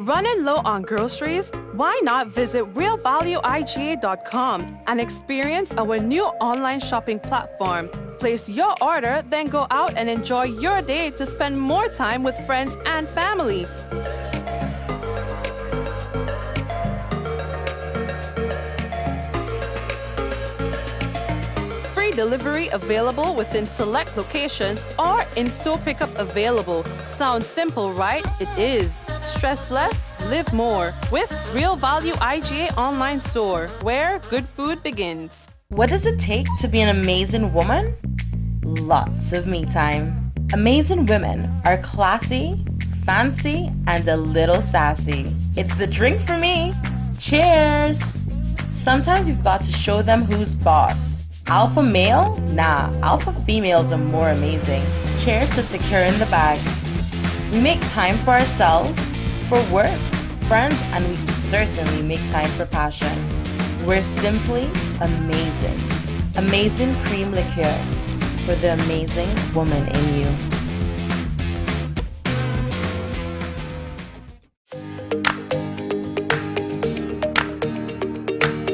Running low on groceries? Why not visit realvalueiga.com and experience our new online shopping platform? Place your order, then go out and enjoy your day to spend more time with friends and family. Free delivery available within select locations or in-store pickup available. Sounds simple, right? It is. Stress less, live more with Real Value IGA online store, where good food begins. What does it take to be an amazing woman? Lots of me time. Amazing women are classy, fancy, and a little sassy. It's the drink for me. Cheers! Sometimes you've got to show them who's boss. Alpha male? Nah, alpha females are more amazing. Cheers to securing the bag. We make time for ourselves, for work, friends, and we certainly make time for passion. We're simply amazing. Amazing cream liqueur for the amazing woman in you.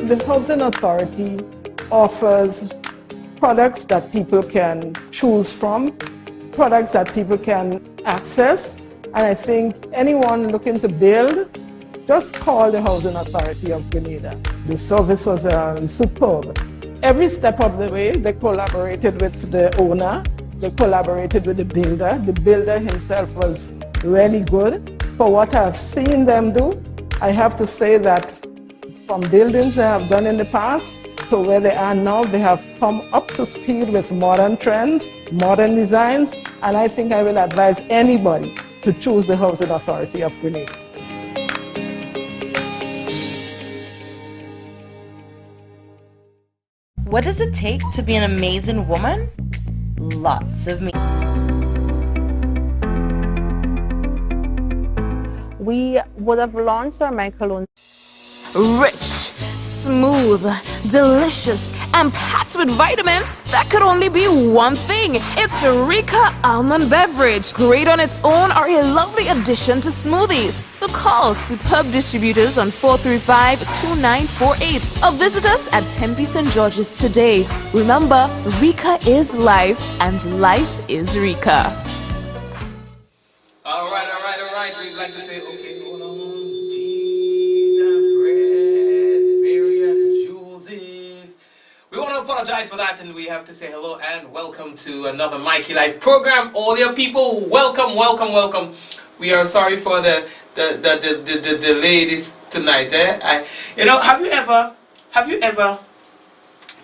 The Housing Authority offers products that people can choose from, products that people can access, and I think anyone looking to build, just call the Housing Authority of Grenada. The service was superb. Every step of the way, they collaborated with the owner, they collaborated with the builder. The builder himself was really good. For what I've seen them do, I have to say that from buildings they have done in the past to where they are now, they have come up to speed with modern trends, modern designs, and I think I will advise anybody to choose the Housing Authority of Grenada. What does it take to be an amazing woman? Lots of me. We would have launched our microloan. Rich, smooth, delicious, and packed with vitamins. That could only be one thing. It's Rika Almond Beverage. Great on its own or a lovely addition to smoothies. So call Superb Distributors on 435-2948 or visit us at Tempe St. George's today. Remember, Rika is life and life is Rika. All right. We'd like to say, okay, hold on. Cheese and bread, Mary and Joseph. We want to apologize for that, and we have to say hello and welcome to another Mikey Life program. All your people, welcome. We are sorry for the ladies tonight. Have you ever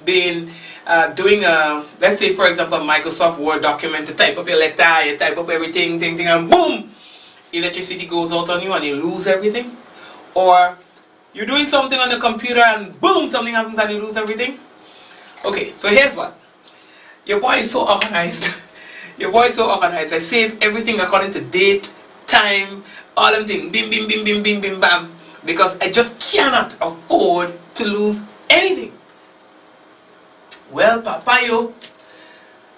been doing let's say for example a Microsoft Word document, to type up your letter, you type up everything, and boom, electricity goes out on you and you lose everything? Or you're doing something on the computer and boom, something happens and you lose everything? Okay, so here's what. Your boy is so organized. I save everything according to date, time, all them things, bim, bam, because I just cannot afford to lose anything. Well, Papayo,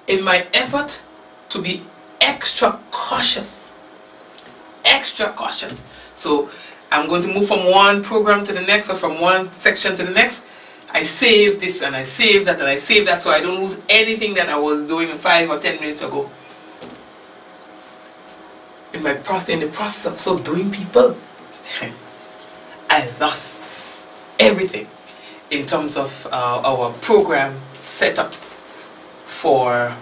in my effort to be extra cautious, so I'm going to move from one program to the next, or from one section to the next. I save this and I save that and I save that, so I don't lose anything that I was doing 5 or 10 minutes ago. In the process of so doing, people, I lost everything in terms of our program setup for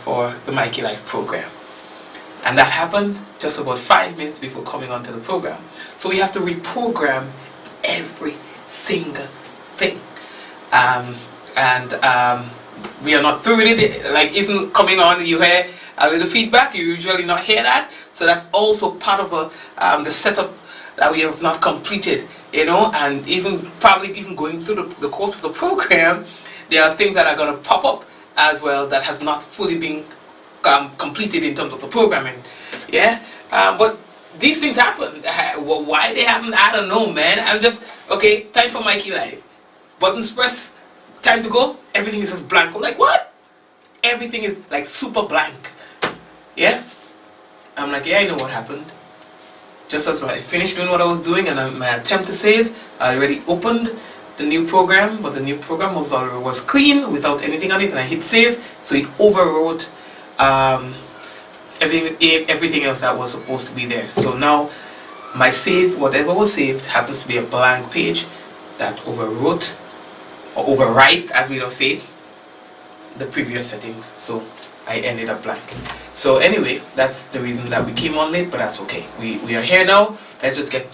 the Mikey Life program. And that happened just about 5 minutes before coming onto the program. So we have to reprogram every single thing. We are not through with it. Like even coming on, you hear a little feedback. You usually not hear that. So that's also part of the setup that we have not completed. And probably going through the course of the program, there are things that are going to pop up as well that has not fully been completed in terms of the programming. But these things happen. Why they happen, I don't know, man. I'm just, okay, time for Mikey Live. Buttons press, time to go, everything is just blank. I'm like, what? Everything is like super blank. Yeah? I'm like, yeah, I know what happened. just as I finished doing what I was doing and my attempt to save, I already opened the new program, but the new program was clean without anything on it, and I hit save, so it overwrote everything else that was supposed to be there. So now my save, whatever was saved, happens to be a blank page that overwrote or overwrite, as we don't say it, the previous settings. So I ended up blank. So anyway, that's the reason that we came on late, but that's okay. We are here now. Let's just get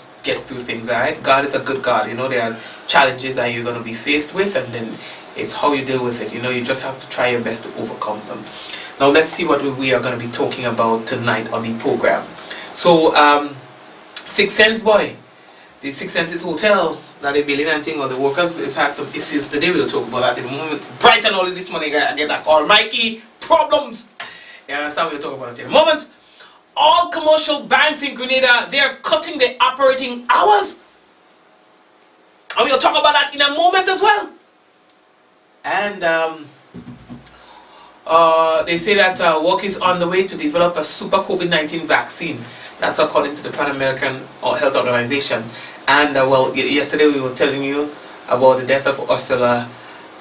through things, alright? God is a good God. You know, there are challenges that you're going to be faced with, and then it's how you deal with it. You know, you just have to try your best to overcome them. Now let's see what we are going to be talking about tonight on the program. So, Six Sense boy, the Six Senses Hotel that they're building and thing, or the workers, they've had some issues today. We'll talk about that in a moment. Bright and early this morning, I get that call, Mikey, problems. Yeah, that's how we'll talk about it in a moment. All commercial banks in Grenada, they're cutting their operating hours. And we'll talk about that in a moment as well. And they say that work is on the way to develop a super COVID-19 vaccine. That's according to the Pan American Health Organization. And well, yesterday we were telling you about the death of Ursula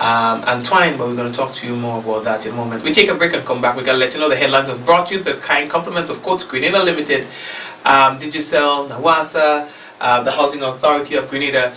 Antoine, but we're going to talk to you more about that in a moment. We take a break and come back. We're going to let you know the headlines was brought to you, the kind compliments of course Grenada Limited, Digicel, Nawasa, the Housing Authority of Grenada,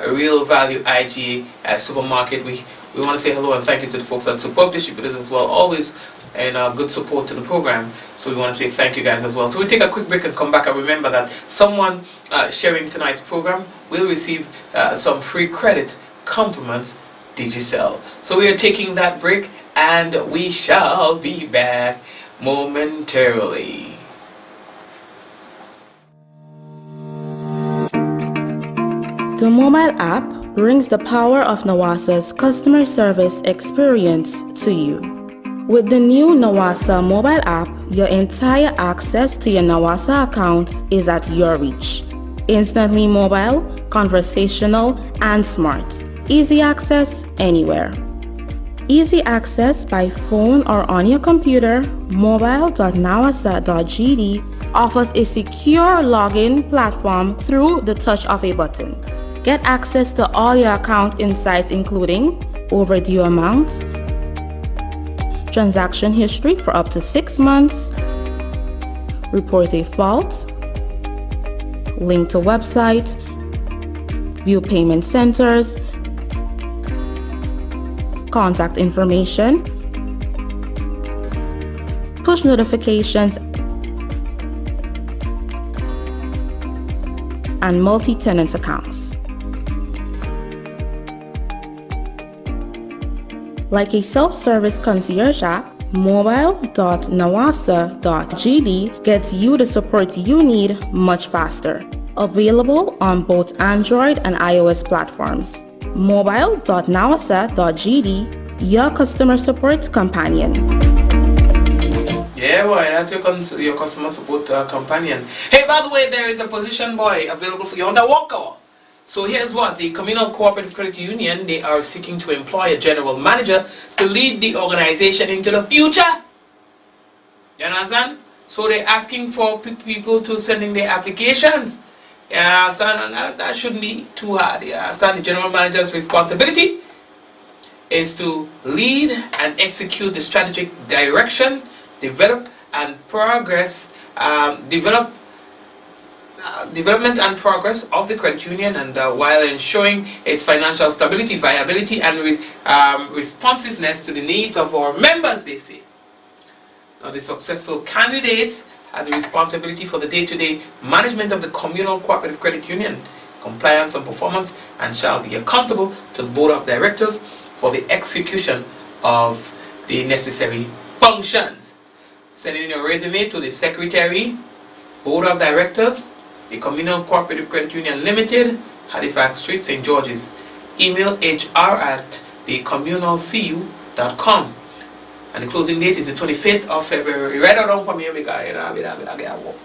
Real Value IG Supermarket. We want to say hello and thank you to the folks that support distributors as well, always, and good support to the program. So we want to say thank you guys as well. So we take a quick break and come back, and remember that someone sharing tonight's program will receive some free credit compliments Digicel. So we are taking that break, and we shall be back momentarily. The mobile app brings the power of Nawasa's customer service experience to you. With the new Nawasa mobile app, your entire access to your Nawasa account is at your reach. Instantly mobile, conversational, and smart. Easy access anywhere. Easy access by phone or on your computer, mobile.nawasa.gd offers a secure login platform through the touch of a button. Get access to all your account insights, including overdue amounts, transaction history for up to 6 months, report a fault, link to website, view payment centers, contact information, push notifications, and multi-tenant accounts. Like a self-service concierge app, mobile.nawasa.gd gets you the support you need much faster. Available on both Android and iOS platforms. Mobile.nawasa.gd, your customer support companion. Yeah, boy, that's your customer support companion. Hey, by the way, there is a position, boy, available for you on the walkover. So here's what, the Communal Cooperative Credit Union, they are seeking to employ a general manager to lead the organization into the future. You understand? So they're asking for people to send in their applications. Yeah, so that shouldn't be too hard. Yeah, so the general manager's responsibility is to lead and execute the strategic direction, development and progress of the credit union, and while ensuring its financial stability, viability, and responsiveness to the needs of our members, they say. Now, the successful candidates has a responsibility for the day-to-day management of the Communal Cooperative Credit Union, compliance and performance, and shall be accountable to the Board of Directors for the execution of the necessary functions. Send in your resume to the Secretary, Board of Directors, the Communal Cooperative Credit Union Limited, Halifax Street, St. George's. Email hr@thecommunalcu.com. And the closing date is the 25th of February. Write that down for me because I get work.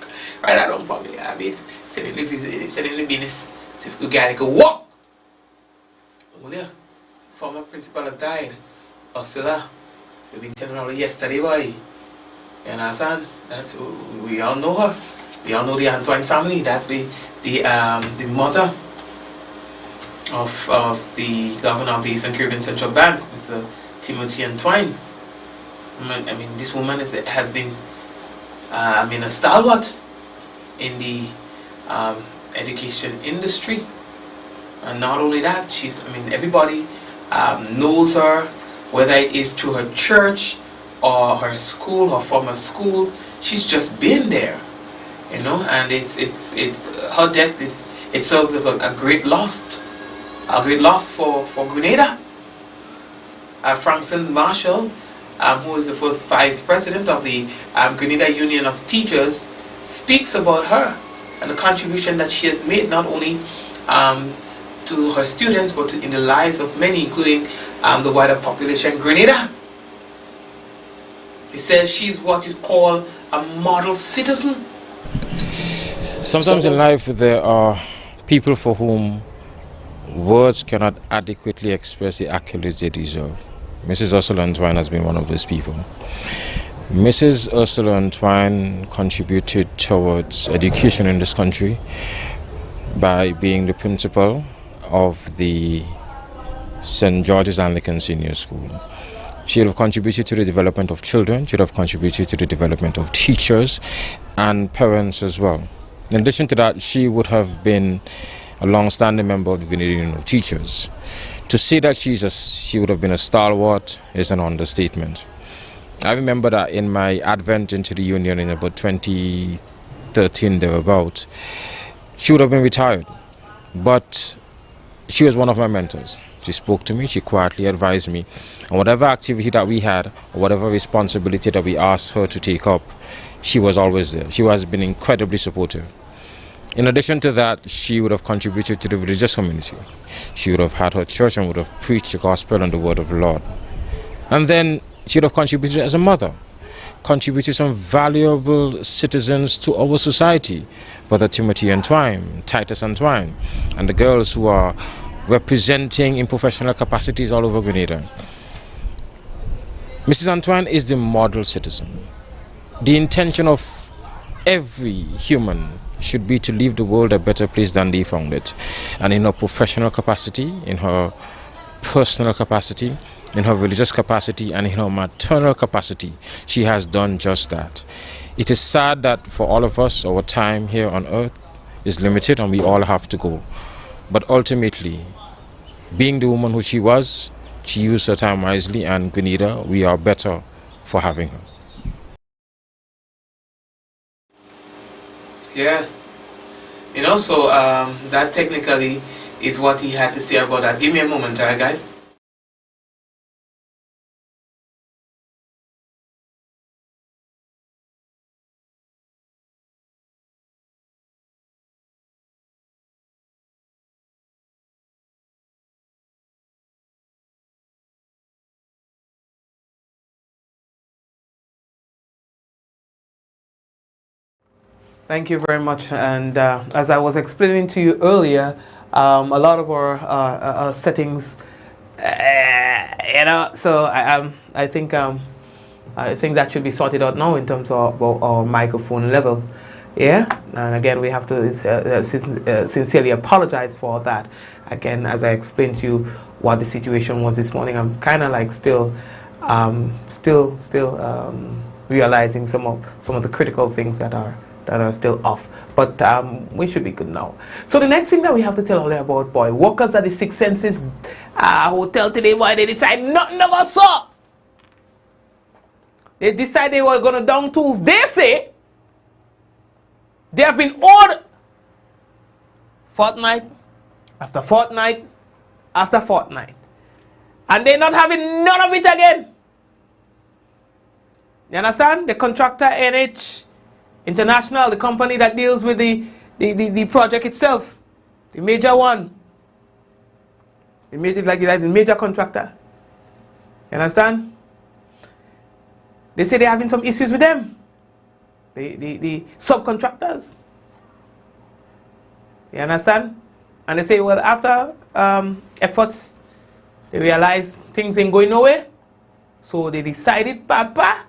Write that down for me. I mean, send in the business. See if we get to walk. Well, yeah, former principal has died. Ursula, we've been telling her yesterday, boy. You understand? We all know her. We all know the Antoine family. That's the mother of the governor of the Eastern Caribbean Central Bank, Mr. Timothy Antoine. I mean, this woman has been, a stalwart in the education industry. And not only that, everybody knows her, whether it is through her church or her school, her former school. She's just been there, you know, and her death serves as a great loss for Grenada. Frankson Marshall, who is the first vice president of the Grenada Union of Teachers, speaks about her and the contribution that she has made, not only to her students, but in the lives of many, including the wider population in Grenada. He says she's what you call a model citizen. Sometimes in life there are people for whom words cannot adequately express the accolades they deserve. Mrs. Ursula Antoine has been one of those people. Mrs. Ursula Antoine contributed towards education in this country by being the principal of the St. George's Anglican Senior School. She would have contributed to the development of children, she would have contributed to the development of teachers and parents as well. In addition to that, she would have been a long-standing member of the Grenada Union of Teachers. To say that she would have been a stalwart is an understatement. I remember that in my advent into the union in about 2013 thereabout, she would have been retired, but she was one of my mentors. She spoke to me, she quietly advised me, and whatever activity that we had, or whatever responsibility that we asked her to take up, she was always there. She has been incredibly supportive. In addition to that, she would have contributed to the religious community. She would have had her church and would have preached the gospel and the word of the Lord. And then she would have contributed as a mother, contributed some valuable citizens to our society, Brother Timothy Antoine, Titus Antoine, and the girls who are representing in professional capacities all over Grenada. Mrs. Antoine is the model citizen. The intention of every human should be to leave the world a better place than they found it. And in her professional capacity, in her personal capacity, in her religious capacity, and in her maternal capacity, she has done just that. It is sad that for all of us, our time here on earth is limited and we all have to go. But ultimately, being the woman who she was, she used her time wisely, and Grenada, we are better for having her. Yeah, you know, so that technically is what he had to say about that. Give me a moment, alright, guys? Thank you very much. And as I was explaining to you earlier, a lot of our settings, you know, so I think that should be sorted out now in terms of our microphone levels. Yeah, and again, we have to sincerely apologize for that. Again, as I explained to you what the situation was this morning, I'm kind of like still realizing some of the critical things that are still off, but we should be good now. So the next thing that we have to tell all about, boy, workers at the Six Senses hotel today, boy, they decide nothing of us saw. They decided they were gonna down tools. They say they have been ordered fortnight after fortnight after fortnight, and they're not having none of it again. You understand? The contractor NH International, the company that deals with the project itself, the major one, the major contractor. You understand? They say they're having some issues with them, the subcontractors. You understand? And they say, well, after efforts, they realize things ain't going nowhere, so they decided, Papa,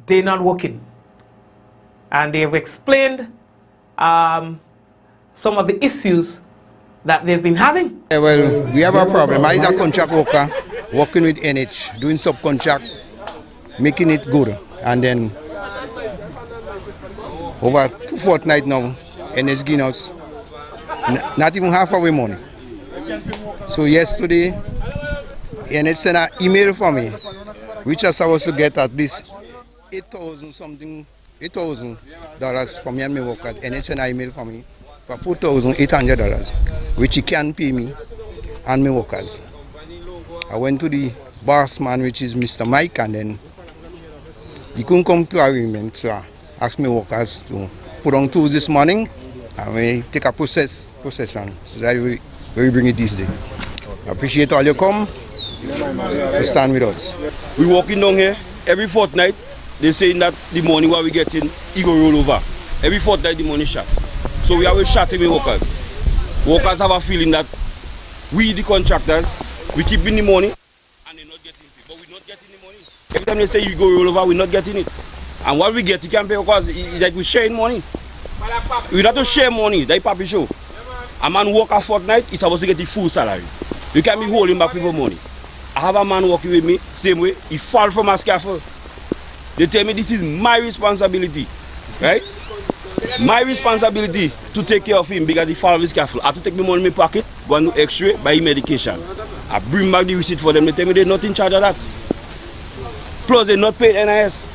they're not working. and they've explained some of the issues that they've been having. Yeah, well, we have a problem. I is a contract worker working with NH, doing subcontract, making it good. And then over 2 fortnights now, NH giving us not even half of our money. So yesterday, NH sent an email for me, which I was supposed to get at least $8,000 from me and my workers. NH sent an email for me for $4,800, which he can pay me and my workers. I went to the boss man, which is Mr. Mike, and then he couldn't come to agreement, so I asked my workers to put on tools this morning and we take a possession, so that we bring it this day. I appreciate all you come to stand with us. We walking down here every fortnight. They saying that the money what we getting, it go roll over. Every fortnight the money shot. So we always shouting with workers. Workers have a feeling that we, the contractors, we keeping the money and they're not getting it. But we're not getting the money. Every time they say you go roll over, we're not getting it. And what we get, you can pay because it's like we're sharing money. We not to share money, that's Papi show. A man work a fortnight, he's supposed to get the full salary. You can't be holding back people money. I have a man working with me, same way, he fall from a scaffold. They tell me this is my responsibility, right? My responsibility to take care of him because he fall off his scaffold. I have to take my money in my pocket, go and do x-ray, buy him medication. I bring back the receipt for them, they tell me they're not in charge of that. Plus they're not paying NIS.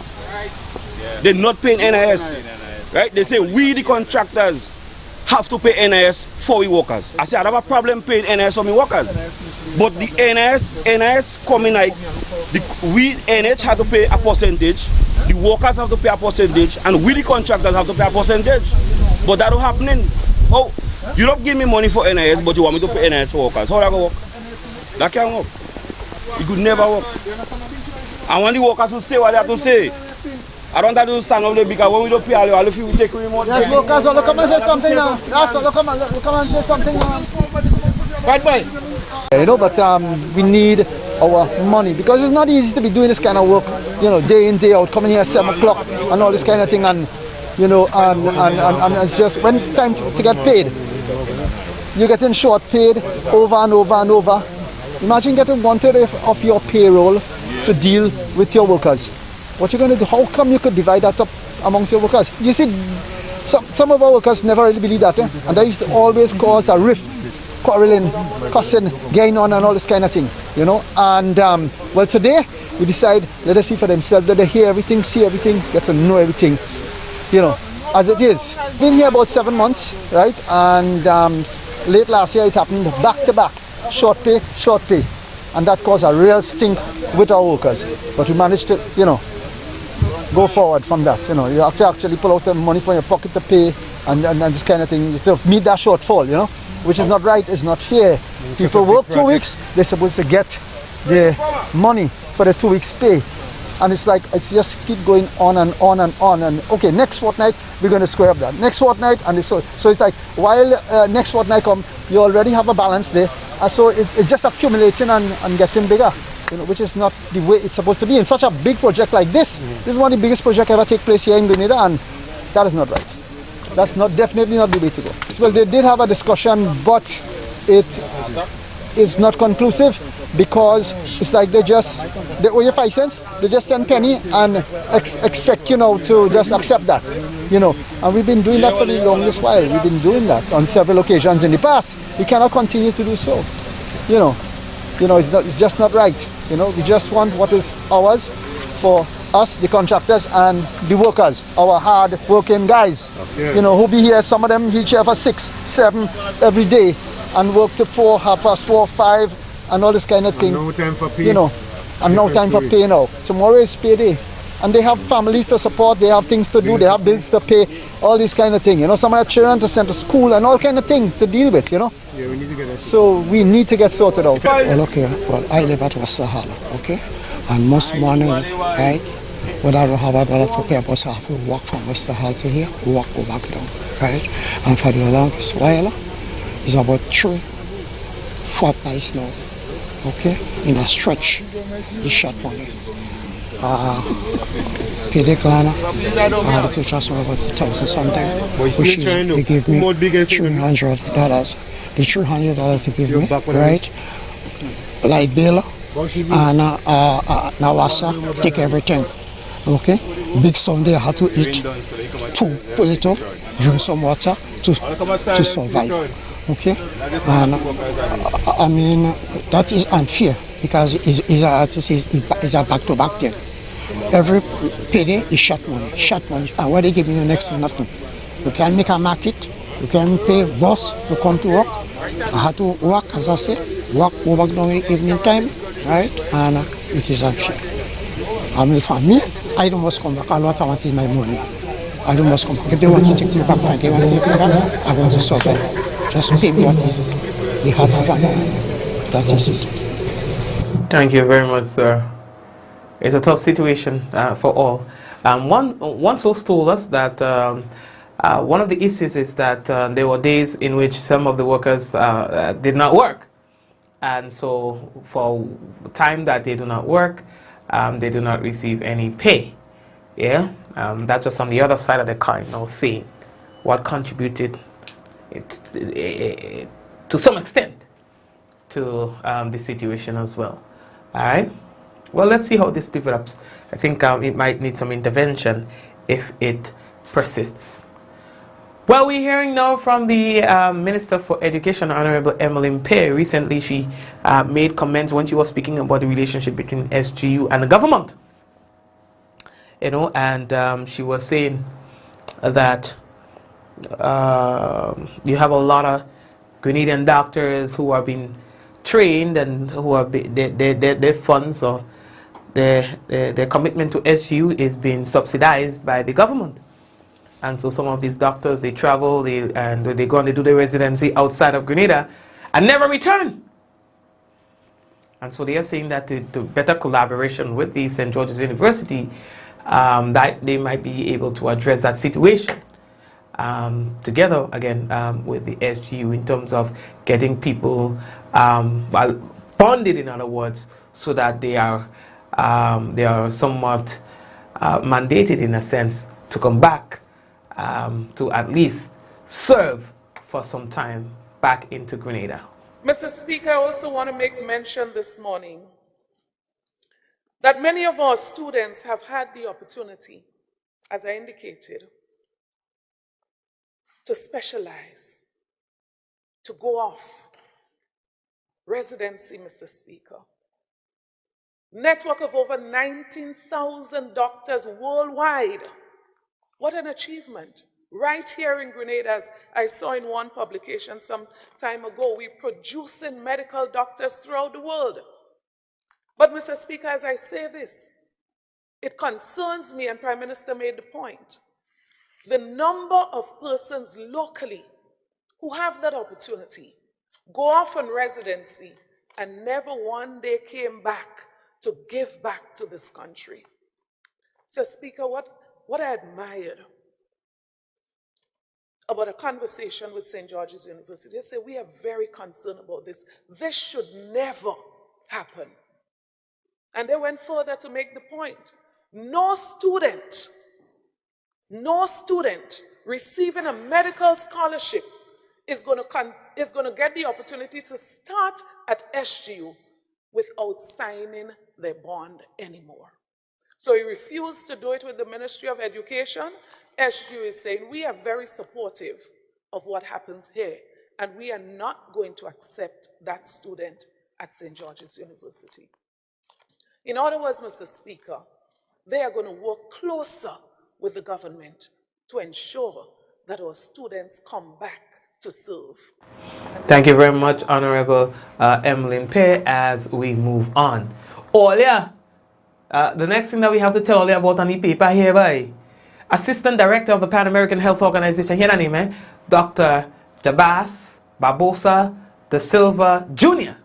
They're not paying NIS, right? They say we the contractors have to pay NIS for we workers. I say I have a problem paying NIS for my workers. But the NIS coming like, we NH have to pay a percentage, the workers have to pay a percentage, and we the contractors have to pay a percentage. But that don't happening. Oh, you don't give me money for NIS, but you want me to pay NIS for workers. How that go work? That can't work. It could never work. I want the workers to say what they have to say. I don't have to stand up there because when we don't pay all of you, we take remote. Yes, workers, look come and say something now. Yes, look come and say something now. Right, boy. You know, but we need our money because it's not easy to be doing this kind of work, you know, day in, day out, coming here at 7 o'clock and all this kind of thing, and you know, and it's just when time to get paid, you're getting short paid over and over and over. Imagine getting 1/3 of your payroll to deal with your workers. What you're going to do? How come you could divide that up amongst your workers? You see, some of our workers never really believe that, and that used to always cause a rift, quarreling, cussing, getting on and all this kind of thing, you know. And well, today we decide, let us see for themselves, let them hear everything, see everything, get to know everything, you know, as it is. Been here about 7 months, right? And late last year it happened back to back, short pay, and that caused a real stink with our workers. But we managed to, you know, go forward from that. You know, you have to actually pull out the money from your pocket to pay and this kind of thing to meet that shortfall, you know, which is not right, it's not fair. People work 2 weeks, they're supposed to get the money for the 2 weeks pay. And it's like, it's just keep going on and on and on. And okay, next fortnight, we're going to square up that. Next fortnight, and so it's like, while next fortnight come, you already have a balance there. And so it's just accumulating and getting bigger. You know, which is not the way it's supposed to be in such a big project like this. This is one of the biggest projects ever take place here in Grenada, and that is not right. That's definitely not the way to go. Well, they did have a discussion, but it is not conclusive because it's like they owe you 5 cents, they just send penny and expect, you know, to just accept that, you know. And we've been doing that for the longest while. We've been doing that on several occasions in the past. We cannot continue to do so, you know. You know, it's just not right. You know, we just want what is ours for us, the contractors and the workers, our hard-working guys. Okay. You know, who be here, some of them reach here for 6, 7 every day and work to 4, 4:30, 5, and all this kind of thing. No time for pay. You know, and no time for pay now. Tomorrow is payday. And they have families to support, they have things to do, they have bills to pay, all this kind of thing. You know, some of their children to send to school and all kind of things to deal with, you know. Yeah, we need to get it. So we need to get sorted out. Well, okay, well, I live at West Sahara, okay? And most mornings, right, when I don't have a dollar to pay, I must have to walk from West Sahara to here, go back down, right? And for the longest while, it's about 3-4 nights now, okay? In a stretch, it's short money. pay the Ghana. I had to trust me about 1,000 something, which is, they give me $300. The $300 they give me, right? Light bill and Nawasa take everything. Okay, big Sunday I had to eat 2 potato, drink some water to survive. Okay, and I mean that is unfair because it's a back-to-back thing. Every payday is short money, and what they give you next to nothing. You can make a market, you can pay boss to come to work. I had to work, as I said, go back down in the evening time, right? And it is unfair. I mean, for me, I don't must come back. All what I want is my money. I don't must come back. If they want to take me back, fine. They want to take me back, I want to survive. Just pay me what is the heart of that. That is it. Thank you very much, sir. It's a tough situation for all. One source told us that one of the issues is that there were days in which some of the workers did not work. And so for time that they do not work, they do not receive any pay. Yeah, that's just on the other side of the coin, now seeing what contributed to some extent to the situation as well. All right. Well, let's see how this develops. I think it might need some intervention if it persists. Well, we're hearing now from the Minister for Education, Honorable Emmeline Pay. Recently, she made comments when she was speaking about the relationship between SGU and the government. You know, and she was saying that you have a lot of Grenadian doctors who are being trained and who are their funds or their commitment to SGU is being subsidized by the government. And so some of these doctors, they travel and they go and they do their residency outside of Grenada and never return. And so they are saying that to better collaboration with the St. George's University, that they might be able to address that situation together again with the SGU in terms of getting people funded, in other words, so that they are somewhat mandated in a sense to come back to at least serve for some time back into Grenada. Mr. Speaker, I also want to make mention this morning that many of our students have had the opportunity, as I indicated, to specialize, to go off residency, Mr. Speaker. Network of over 19,000 doctors worldwide. What an achievement. Right here in Grenada, as I saw in one publication some time ago, we're producing medical doctors throughout the world. But Mr. Speaker, as I say this, it concerns me, and Prime Minister made the point, the number of persons locally who have that opportunity, go off on residency, and never one day came back to give back to this country. So, Speaker, what I admired about a conversation with St. George's University, they say, we are very concerned about this. This should never happen. And they went further to make the point. No student receiving a medical scholarship is going to get the opportunity to start at SGU without signing their bond anymore. So he refused to do it with the Ministry of Education. SGU is saying, we are very supportive of what happens here, and we are not going to accept that student at St. George's University. In other words, Mr. Speaker, they are going to work closer with the government to ensure that our students come back to serve. Thank you very much, Honorable Emmeline Pay, as we move on. Olia, the next thing that we have to tell you about on the paper here, by Assistant Director of the Pan American Health Organization, here name, Dr. Jabas Barbosa da Silva Jr.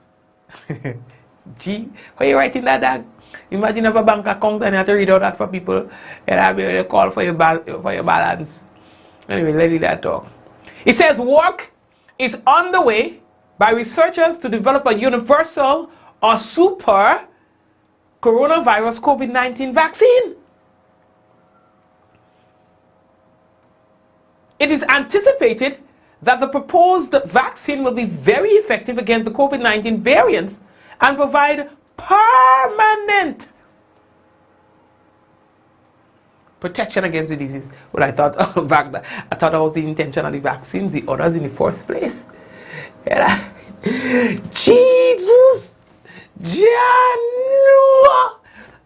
Gee, why are you writing that down? Imagine if a bank account and you have to read out that for people and have a call for your balance. Anyway, let that talk. It says work is underway by researchers to develop a universal or super coronavirus COVID-19 vaccine. It is anticipated that the proposed vaccine will be very effective against the COVID-19 variants and provide permanent protection against the disease. Well, I thought that was the intention of the vaccines, the others in the first place. Jesus! Janua!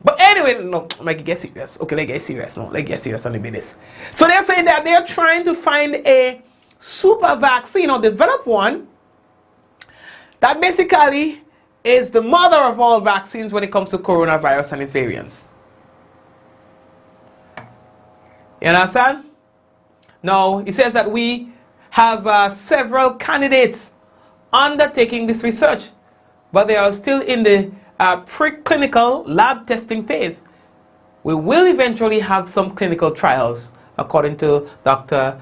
But anyway, no, Mikey, get serious. Okay, let's get serious. No, let's get serious on the business. So they're saying that they're trying to find a super vaccine or develop one that basically is the mother of all vaccines when it comes to coronavirus and its variants. You understand? Now, it says that we have several candidates undertaking this research, but they are still in the preclinical lab testing phase. We will eventually have some clinical trials, according to Dr.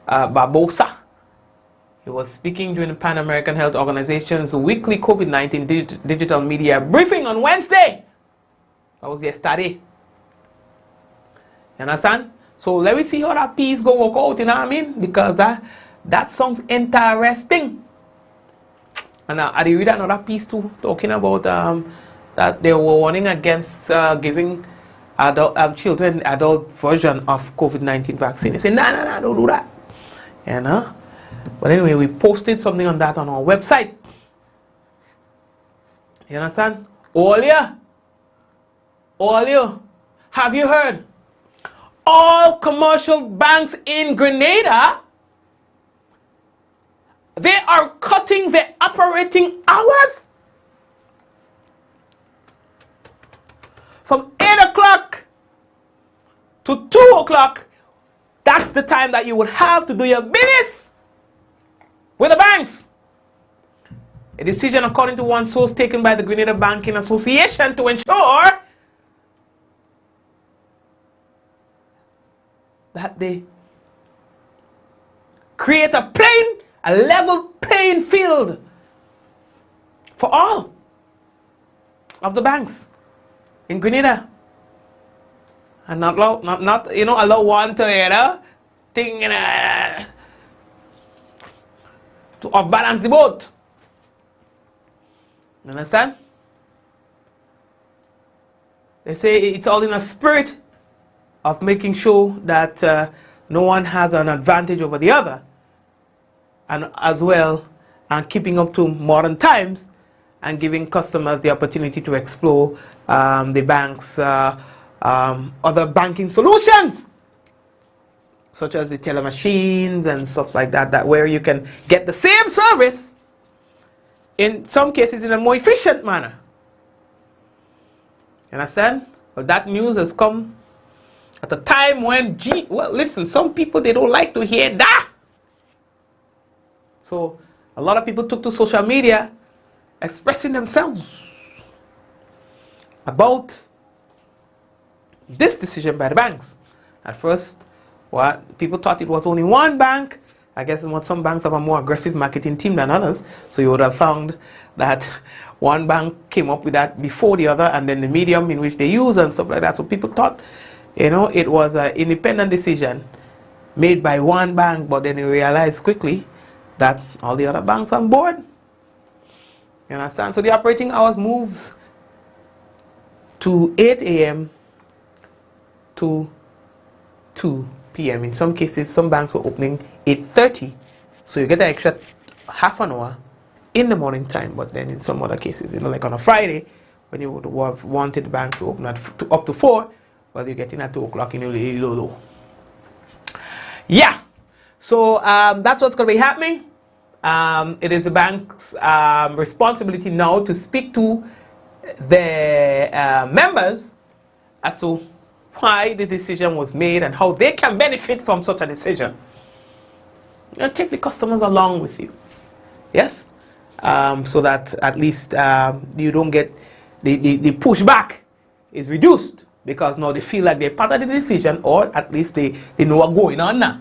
Barbosa. He was speaking during the Pan American Health Organization's weekly COVID-19 digital media briefing on Wednesday. That was yesterday. You understand? So let me see how that piece go work out, you know what I mean? Because that sounds interesting. And I did read another piece too, talking about that they were warning against giving children adult version of COVID-19 vaccine. They say, no, don't do that. You know? But anyway, we posted something on that on our website. You understand? All you, have you heard? All commercial banks in Grenada, they are cutting their operating hours from 8 o'clock to 2 o'clock. That's the time that you would have to do your business with the banks. A decision, according to one source, taken by the Grenada Banking Association to ensure that they create a level playing field for all of the banks in Grenada, and not allow one to to off-balance the boat. You understand? They say it's all in a spirit of making sure that no one has an advantage over the other, and as well, and keeping up to modern times and giving customers the opportunity to explore the bank's other banking solutions, such as the teller machines and stuff like that, where you can get the same service, in some cases in a more efficient manner. You understand? Well, that news has come at a time when, well, listen, some people, they don't like to hear that. So a lot of people took to social media expressing themselves about this decision by the banks. At first, people thought it was only one bank. I guess some banks have a more aggressive marketing team than others. So you would have found that one bank came up with that before the other, and then the medium in which they use and stuff like that. So people thought, it was an independent decision made by one bank, but then they realized quickly that all the other banks on board. You understand? So the operating hours moves to 8 a.m. to 2 p.m. In some cases, some banks were opening 8:30, so you get an extra half an hour in the morning time. But then in some other cases, like on a Friday, when you would have wanted banks to open up to 4, well, you're getting at 2 o'clock in the low. Yeah, so that's what's going to be happening. It is the bank's responsibility now to speak to their members as to why the decision was made and how they can benefit from such a decision. Take the customers along with you, yes, so that at least you don't get the pushback is reduced, because now they feel like they're part of the decision, or at least they know what's going on now.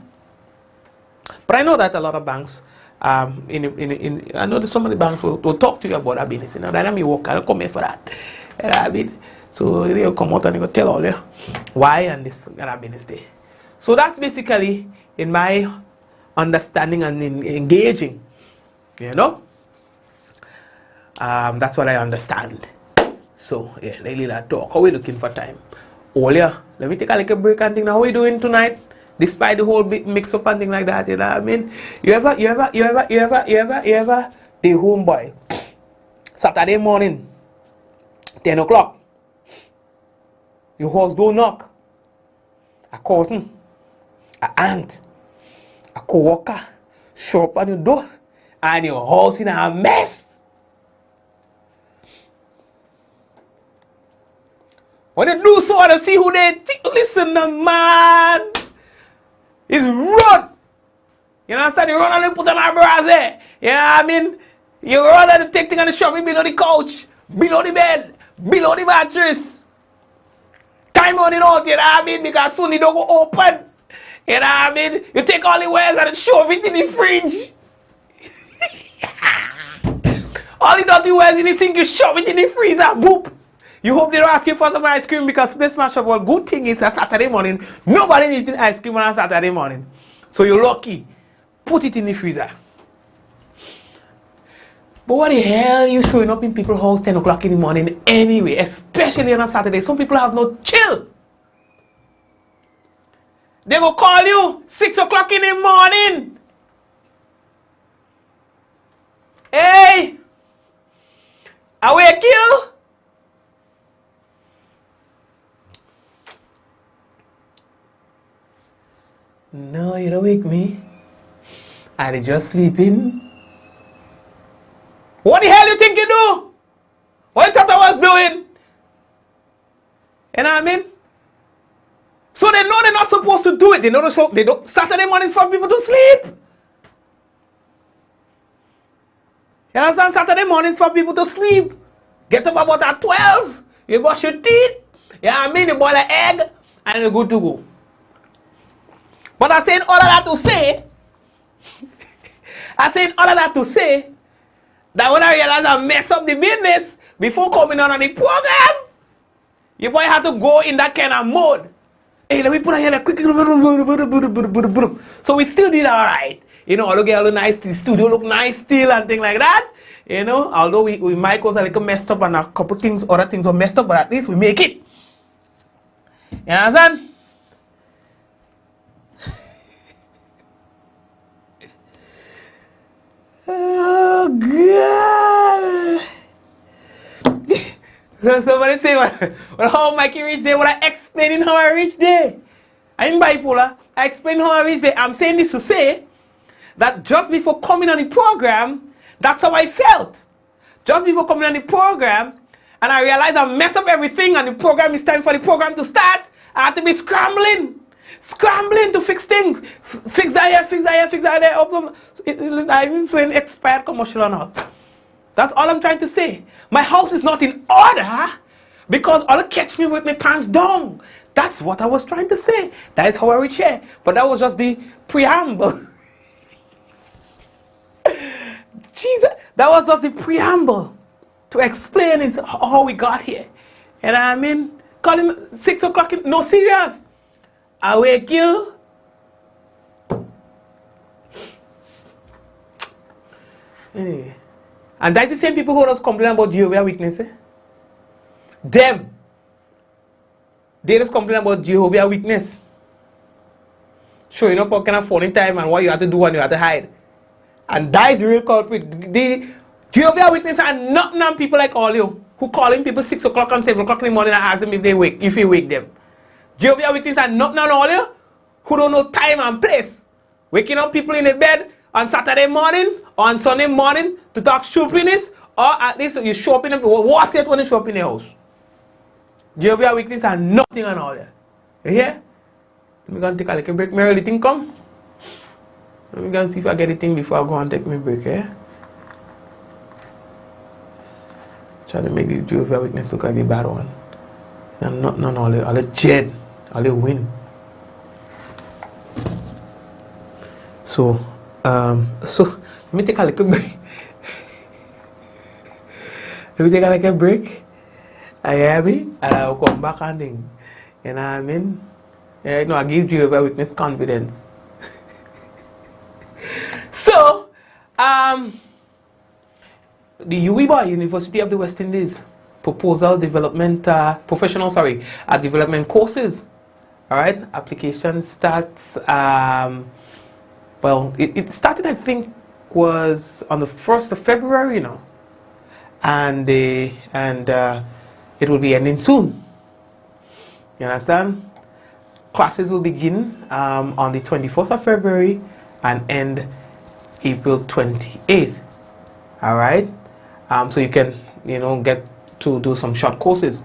But I know that a lot of banks, I know that some of the banks will talk to you about that business. That I mean, work, I'll come here for that. So they'll come out and they'll tell all you why and this and that business day. So that's basically in my understanding and in engaging, you know. That's what I understand. So yeah, lately that talk. How we looking for time? Oh yeah, let me take a little break and think. Now how we doing tonight? Despite the whole big mix up and thing like that, you know what I mean? You ever the homeboy Saturday morning, 10 o'clock. Your house don't knock. A cousin, a aunt, a co-worker show up on your door and your house in a mess. When you do so, to see who they think, listen, the man is run. You know what I'm saying? You run and put on our bras there. You know what I mean? You run and take things on the shopping below the couch, below the bed, below the mattress. Time running out, you know what I mean? Because soon it don't go open. You know what I mean? You take all the wares and shove it in the fridge. All the dirty wares in the sink, you shove it in the freezer, boop. You hope they don't ask you for some ice cream because this match up. Well, good thing is a Saturday morning, nobody eating ice cream on a Saturday morning. So you're lucky. Put it in the freezer. But what the hell are you showing up in people's house 10 o'clock in the morning anyway, especially on a Saturday? Some people have no chill. They will call you 6 o'clock in the morning. Hey, I wake you. No, you don't wake me. I'm just sleeping. What the hell you think you do? What you thought I was doing? You know what I mean? So they know they're not supposed to do it. They know they don't. Saturday mornings for people to sleep. You understand? Saturday mornings for people to sleep. Get up about at 12. You brush your teeth. You know what I mean? You boil an egg and you're good to go. But I said all of that to say, that when I realized I mess up the business before coming on the program, your boy had to go in that kind of mode. Hey, let me put on here like quick. So we still did alright. You know, although get all nice, the studio look nice still and things like that. You know, although we mic was a little messed up and a couple things, other things were messed up, but at least we make it. You understand? Oh God! So somebody say, well, how Mikey reached there? Well, I explaining how I reached there. I ain't bipolar. I explain how I reached there. I'm saying this to say that just before coming on the program, that's how I felt. Just before coming on the program, and I realized I messed up everything, and the program is time for the program to start. I had to be scrambling to fix things. Fix that here, fix that here, fix that there. I even for an expired commercial or not. That's all I'm trying to say. My house is not in order because all catch me with my pants down. That's what I was trying to say. That is how I reach here. But that was just the preamble. Jesus, that was just the preamble to explain is how we got here. And I mean, call him 6 o'clock. No, serious. I wake you. Anyway. And that's the same people who just complain about Jehovah's weakness. Them. They just complain about Jehovah's weakness. Showing up what kind of funny time and what you have to do and you have to hide. And that is the real culprit. The Jehovah's Witnesses are not non people like all you who calling people 6 o'clock and 7 o'clock in the morning and ask them if you wake them. Jehovah's Witnesses are not non all you who don't know time and place. Waking up people in the bed on Saturday morning or on Sunday morning to talk stupidness, or at least you show up in the what's it when you show up in the house. Jehovah's Witnesses are nothing on all you. You hear? Let me go and take a little break. Mary, the thing come. Let me go and see if I get the thing before I go and take my break, eh? Trying to make the Jehovah's Witness look like a bad one. And not all the jed, all the win. So let me take a little break. I hear me, and I'll come back and thing. You know what I mean? You know, I give Jehovah Witness confidence. So, the UWIBA, University of the West Indies, development courses. All right, application starts. Well, it started, I think, was on the 1st of February, you know, and it will be ending soon. You understand? Classes will begin on the 21st of February and end April 28th. All right. So you can, you know, get to do some short courses.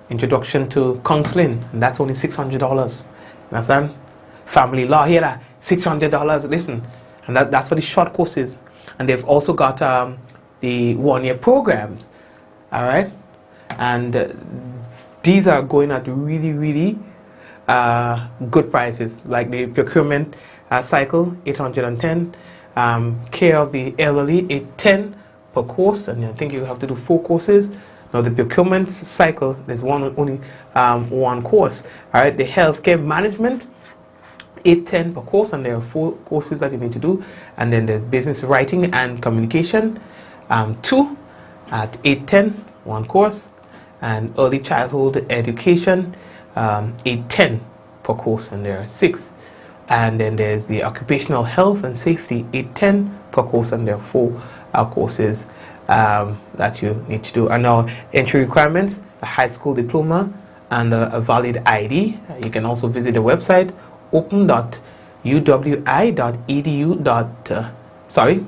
Introduction to counseling, and that's only $600. You understand? Family law, here that $600. Listen, and that's for the short courses. And they've also got the 1-year programs. All right, and these are going at really, really good prices. Like the procurement cycle, $810. Care of the elderly, $810 per course, and I think you have to do 4 courses. Now the procurement cycle, there's only one course. All right, the healthcare management, $810 per course, and there are 4 courses that you need to do. And then there's business writing and communication, 2 at $810, 1 course, and early childhood education, $810 per course, and there are 6. And then there's the occupational health and safety, $810 per course, and there are 4 courses that you need to do. And now entry requirements: a high school diploma and a valid ID. You can also visit the website open.uwi.edu.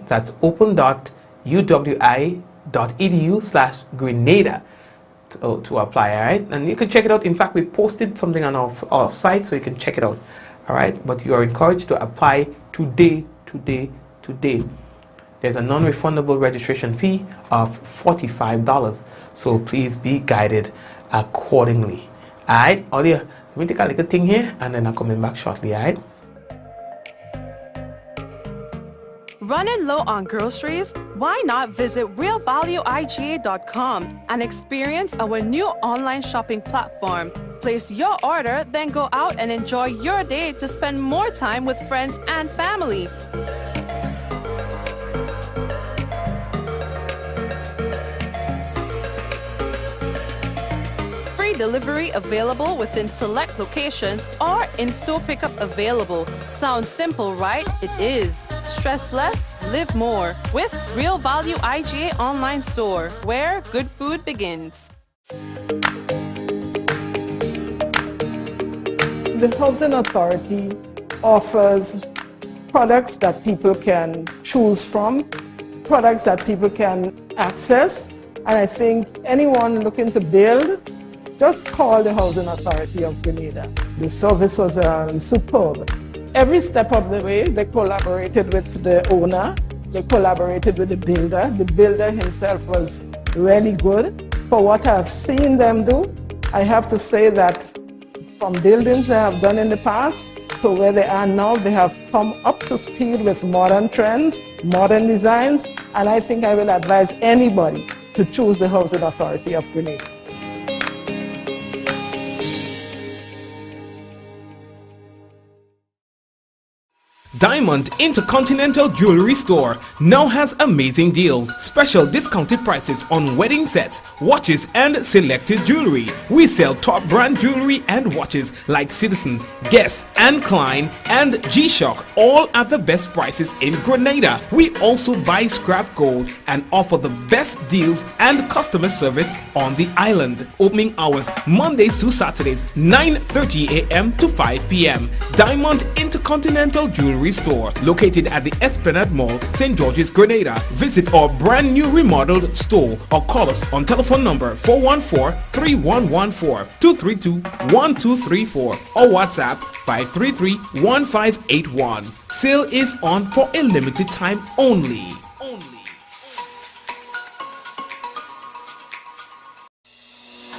That's open.uwi.edu/Grenada to apply. All right, and you can check it out. In fact, we posted something on our site, so you can check it out. All right, but you are encouraged to apply today. There's a non-refundable registration fee of $45, so please be guided accordingly. All right, Audio, let me take a little thing here, and then I'm coming back shortly. All right. Running low on groceries? Why not visit realvalueiga.com and experience our new online shopping platform? Place your order, then go out and enjoy your day to spend more time with friends and family. Free delivery available within select locations or in-store pickup available. Sounds simple, right? It is. Stress less, live more with Real Value IGA online store, where good food begins. The Housing Authority offers products that people can choose from, products that people can access, and I think anyone looking to build, just call the Housing Authority of Grenada. The service was superb. Every step of the way, they collaborated with the owner, they collaborated with the builder. The builder himself was really good. For what I've seen them do, I have to say that from buildings they have done in the past to where they are now, they have come up to speed with modern trends, modern designs, and I think I will advise anybody to choose the Housing Authority of Grenada. Diamond Intercontinental Jewelry Store now has amazing deals, special discounted prices on wedding sets, watches and selected jewelry. We sell top brand jewelry and watches like Citizen, Guess and Klein and G-Shock, all at the best prices in Grenada. We also buy scrap gold and offer the best deals and customer service on the island. Opening hours Mondays to Saturdays, 9:30 a.m. to 5 p.m. Diamond Intercontinental Jewelry Store, located at the Esplanade Mall, St. George's, Grenada. Visit our brand new remodeled store or call us on telephone number 414-3114, 232-1234 or WhatsApp 533-1581. Sale is on for a limited time only.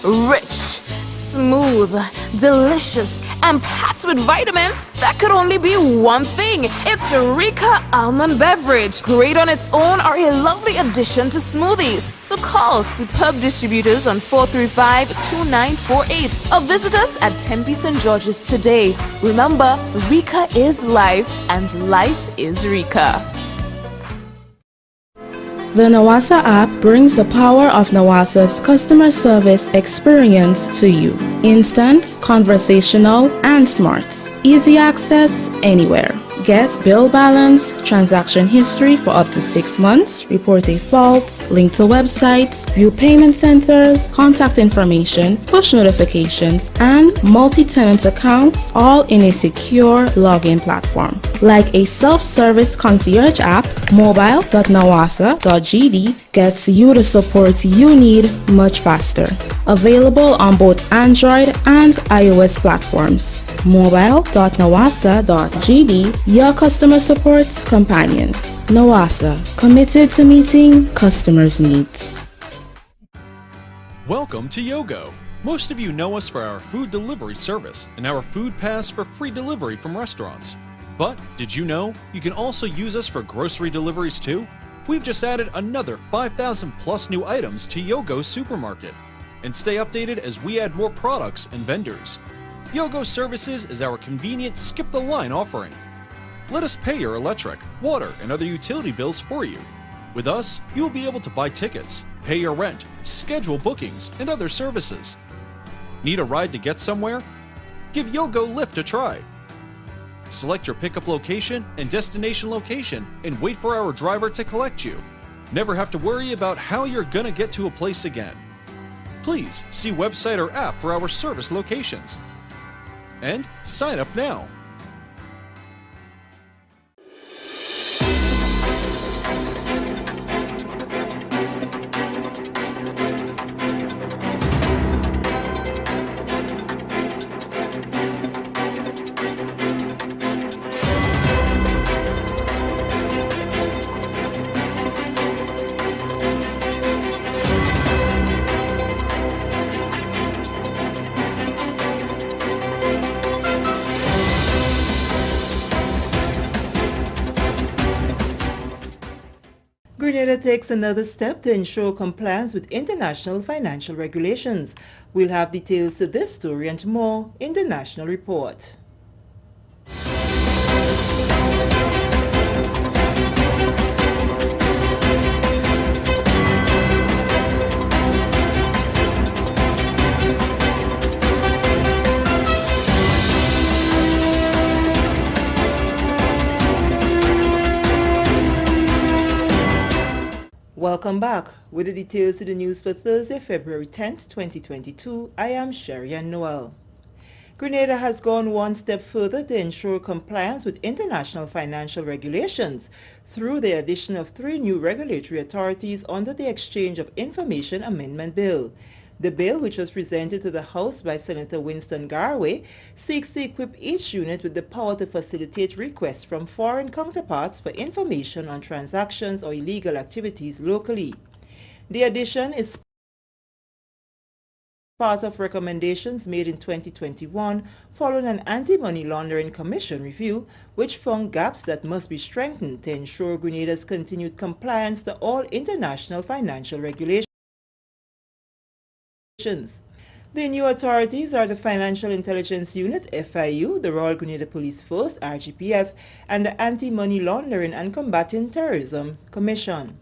Rich, smooth, delicious, and packed with vitamins that could only be one thing. It's Rika Almond Beverage. Great on its own or a lovely addition to smoothies. So call Superb Distributors on 435-2948 or visit us at Tempe St. George's today. Remember, Rika is life and life is Rika. The Nawasa app brings the power of Nawasa's customer service experience to you. Instant, conversational, and smart. Easy access anywhere. Get bill balance, transaction history for up to 6 months, report a fault, link to websites, view payment centers, contact information, push notifications, and multi-tenant accounts, all in a secure login platform. Like a self-service concierge app, mobile.nawasa.gd gets you the support you need much faster. Available on both Android and iOS platforms. mobile.nawasa.gd, your customer support companion. Nawasa, committed to meeting customers' needs. Welcome to Yogo. Most of you know us for our food delivery service and our food pass for free delivery from restaurants. But did you know you can also use us for grocery deliveries too? We've just added another 5,000 plus new items to Yogo's supermarket. And stay updated as we add more products and vendors. Yogo Services is our convenient skip-the-line offering. Let us pay your electric, water, and other utility bills for you. With us, you'll be able to buy tickets, pay your rent, schedule bookings, and other services. Need a ride to get somewhere? Give Yogo Lyft a try. Select your pickup location and destination location and wait for our driver to collect you. Never have to worry about how you're gonna get to a place again. Please see website or app for our service locations. And sign up now. Grenada takes another step to ensure compliance with international financial regulations. We'll have details to this story and more in the National Report. Welcome back. With the details to the news for Thursday, February 10th, 2022, I am Sherry-Ann Noel. Grenada has gone one step further to ensure compliance with international financial regulations through the addition of 3 new regulatory authorities under the Exchange of Information Amendment Bill. The bill, which was presented to the House by Senator Winston Garway, seeks to equip each unit with the power to facilitate requests from foreign counterparts for information on transactions or illegal activities locally. The addition is part of recommendations made in 2021 following an Anti-Money Laundering Commission review, which found gaps that must be strengthened to ensure Grenada's continued compliance to all international financial regulations. The new authorities are the Financial Intelligence Unit, FIU, the Royal Grenada Police Force, RGPF, and the Anti-Money Laundering and Combating Terrorism Commission.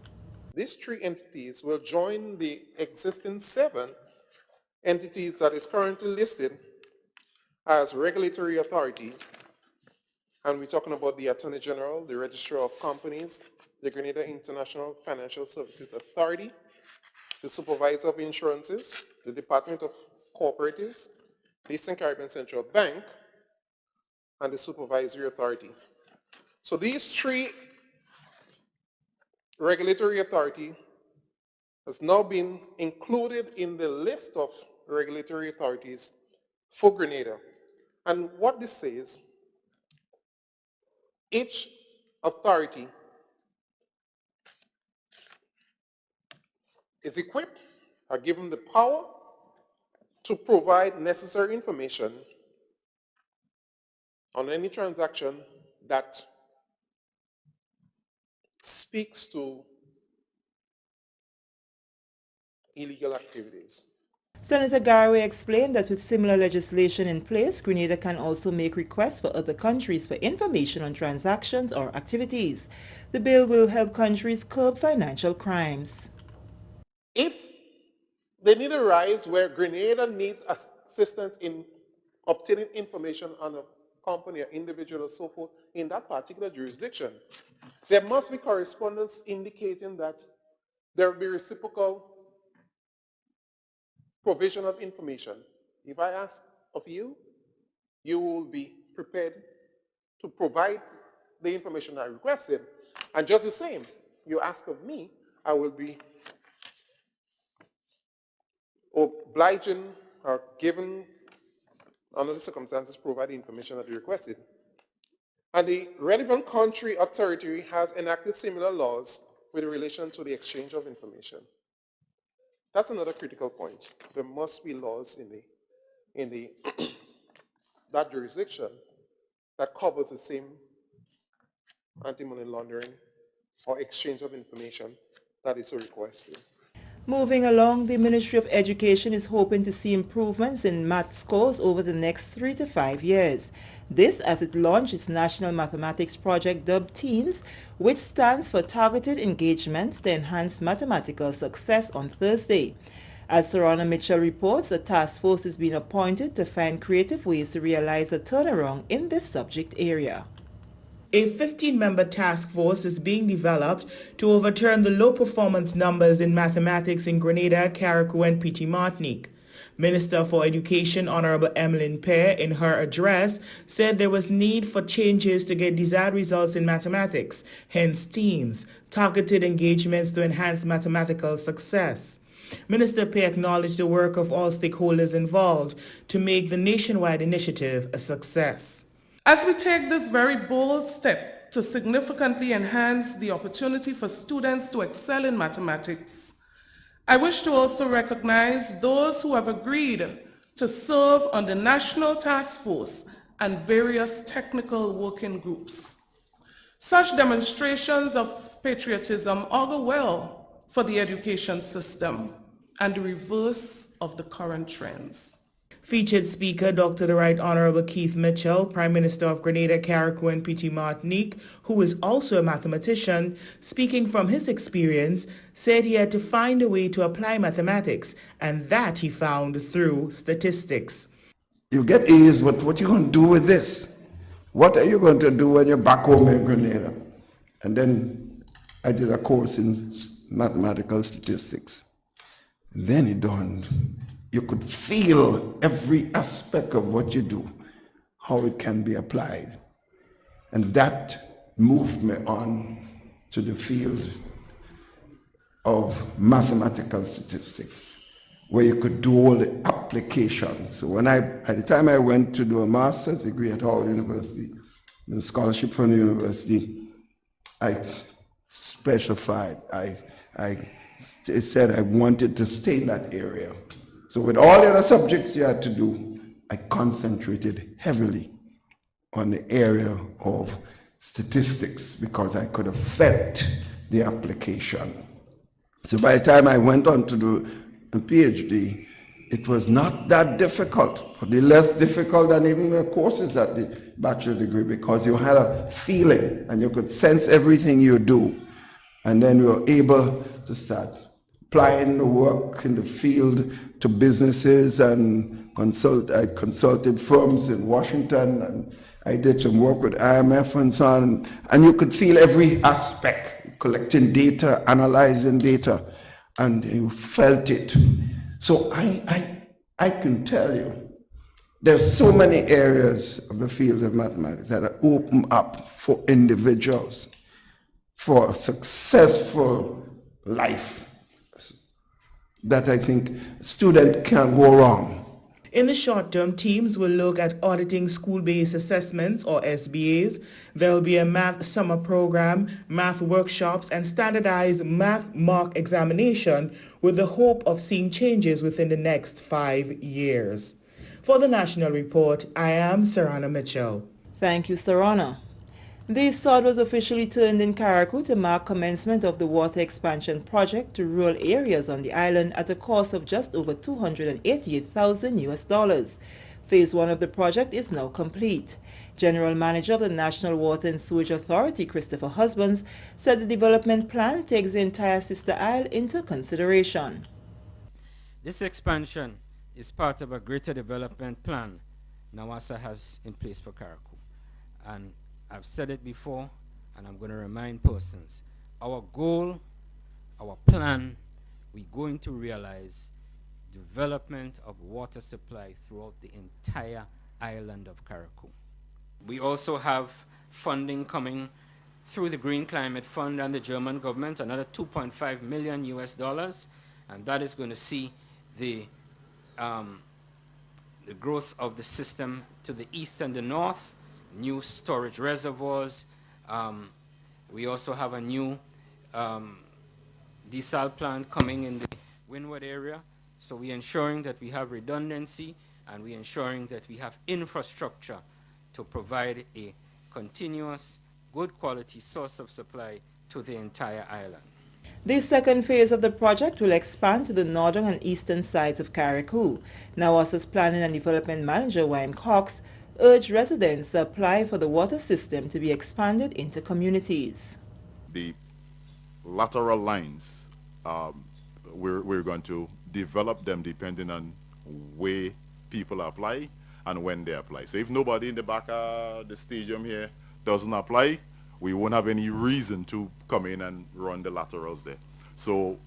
These 3 entities will join the existing 7 entities that is currently listed as regulatory authority. And we're talking about the Attorney General, the Registrar of Companies, the Grenada International Financial Services Authority, the Supervisor of Insurances, the Department of Cooperatives, the Eastern Caribbean Central Bank, and the Supervisory Authority. So these 3 regulatory authority has now been included in the list of regulatory authorities for Grenada. And what this says, each authority is equipped, are given the power to provide necessary information on any transaction that speaks to illegal activities. Senator Garraway explained that with similar legislation in place, Grenada can also make requests for other countries for information on transactions or activities. The bill will help countries curb financial crimes. If they need a rise where Grenada needs assistance in obtaining information on a company or individual or so forth in that particular jurisdiction, there must be correspondence indicating that there will be reciprocal provision of information. If I ask of you, you will be prepared to provide the information I requested. And just the same, you ask of me, I will be obliging or given, under the circumstances, provide the information that you requested. And the relevant country authority has enacted similar laws with relation to the exchange of information. That's another critical point. There must be laws in the that jurisdiction that covers the same anti-money laundering or exchange of information that is so requested. Moving along, the Ministry of Education is hoping to see improvements in math scores over the next 3 to 5 years. This as it launched its national mathematics project dubbed Teens, which stands for Targeted Engagements to Enhance Mathematical Success on Thursday. As Sarana Mitchell reports, a task force is being appointed to find creative ways to realize a turnaround in this subject area. A 15-member task force is being developed to overturn the low performance numbers in mathematics in Grenada, Carriacou, and Petite Martinique. Minister for Education Honorable Emmeline Pear, in her address, said there was need for changes to get desired results in mathematics, hence teams, targeted engagements to enhance mathematical success. Minister Pear acknowledged the work of all stakeholders involved to make the nationwide initiative a success. As we take this very bold step to significantly enhance the opportunity for students to excel in mathematics, I wish to also recognize those who have agreed to serve on the National Task Force and various technical working groups. Such demonstrations of patriotism augur well for the education system and the reverse of the current trends. Featured speaker Dr. the Right Honorable Keith Mitchell, Prime Minister of Grenada, Carriacou, and Petite Martinique, who is also a mathematician, speaking from his experience, said he had to find a way to apply mathematics, and that he found through statistics. You get A's, but what are you going to do with this? What are you going to do when you're back home in Grenada? And then I did a course in mathematical statistics. Then it dawned. You could feel every aspect of what you do, how it can be applied. And that moved me on to the field of mathematical statistics, where you could do all the applications. So at the time I went to do a master's degree at Howard University, the scholarship from the university, I specified, I said I wanted to stay in that area. So with all the other subjects you had to do, I concentrated heavily on the area of statistics because I could have felt the application. So by the time I went on to do a PhD, it was not that difficult, probably less difficult than even the courses at the bachelor degree, because you had a feeling and you could sense everything you do. And then you were able to start applying the work in the field to businesses and I consulted firms in Washington, and I did some work with IMF and so on. And you could feel every aspect, collecting data, analyzing data, and you felt it. So I can tell you, there's so many areas of the field of mathematics that are open up for individuals for a successful life that I think a student can't go wrong. In the short term, teams will look at auditing school-based assessments or SBAs. There will be a math summer program, math workshops, and standardized math mock examination with the hope of seeing changes within the next 5 years. For the National Report, I am Sarana Mitchell. Thank you, Sarana. The sod was officially turned in Carriacou to mark commencement of the water expansion project to rural areas on the island at a cost of just over $288,000. Phase 1 of the project is now complete. General Manager of the National Water and Sewage Authority, Christopher Husbands, said the development plan takes the entire sister isle into consideration. This expansion is part of a greater development plan NAWASA has in place for Carriacou. And I've said it before, and I'm going to remind persons, our goal, our plan, we're going to realize development of water supply throughout the entire island of Carriacou. We also have funding coming through the Green Climate Fund and the German government, another $2.5 million US, and that is going to see the growth of the system to the east and the north, new storage reservoirs. We also have a new desal plant coming in the windward area. So we're ensuring that we have redundancy, and we're ensuring that we have infrastructure to provide a continuous, good quality source of supply to the entire island. The second phase of the project will expand to the northern and eastern sides of Carriacou. NAWASA's Planning and Development Manager, Wayne Cox, urged residents to apply for the water system to be expanded into communities. The lateral lines, we're going to develop them depending on where people apply and when they apply. So if nobody in the back of the stadium here doesn't apply, we won't have any reason to come in and run the laterals there. So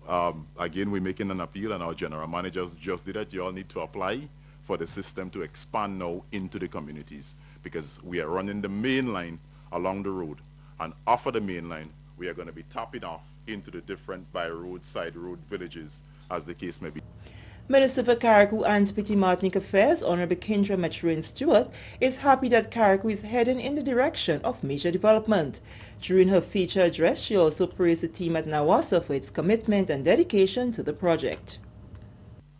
again, we're making an appeal, and our general managers just did it. You all need to apply for the system to expand now into the communities, because we are running the main line along the road, and off of the main line we are going to be tapping off into the different by road, side road villages, as the case may be. Minister for Carriacou and Petite Martinique Affairs, Honorable Kindra Mathurin Stewart, is happy that Carriacou is heading in the direction of major development. During her feature address, she also praised the team at NAWASA for its commitment and dedication to the project.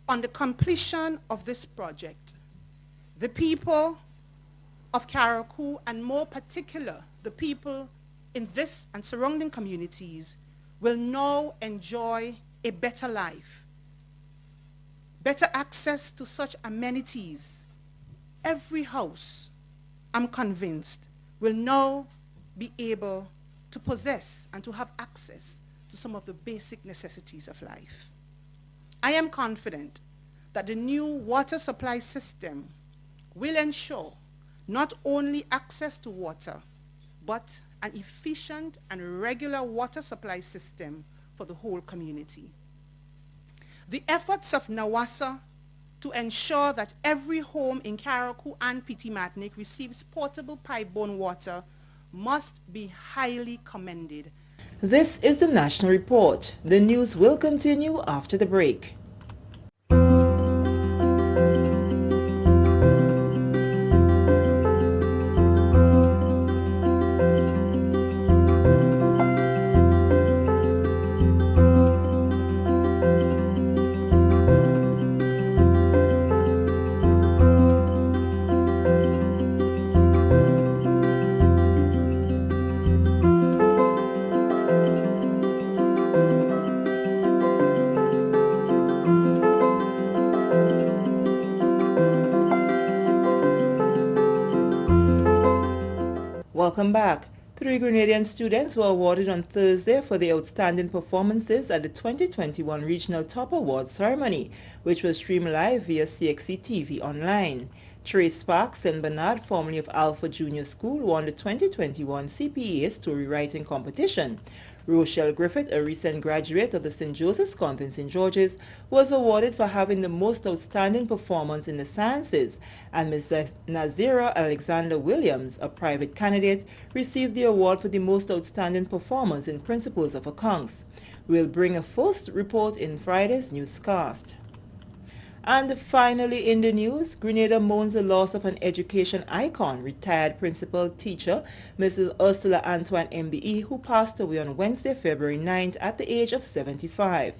On the completion of this project, the people of Carriacou, and more particular the people in this and surrounding communities, will now enjoy a better life, better access to such amenities. Every house, I'm convinced, will now be able to possess and to have access to some of the basic necessities of life. I am confident that the new water supply system will ensure not only access to water, but an efficient and regular water supply system for the whole community. The efforts of NAWASA to ensure that every home in Carriacou and Petite Martinique receives portable pipe-borne water must be highly commended. This is the National Report. The news will continue after the break. Welcome back. 3 Grenadian students were awarded on Thursday for their outstanding performances at the 2021 Regional Top Awards ceremony, which was streamed live via CXC TV online. Trey Sparks and Bernard, formerly of Alpha Junior School, won the 2021 CPEA Story Writing Competition. Rochelle Griffith, a recent graduate of the St. Joseph's Convent in St. George's, was awarded for having the most outstanding performance in the sciences, and Ms. Nazira Alexander Williams, a private candidate, received the award for the most outstanding performance in Principles of Accounts. We'll bring a full report in Friday's newscast. And finally in the news, Grenada mourns the loss of an education icon, retired principal teacher Mrs. Ursula Antoine MBE, who passed away on Wednesday, February 9th at the age of 75.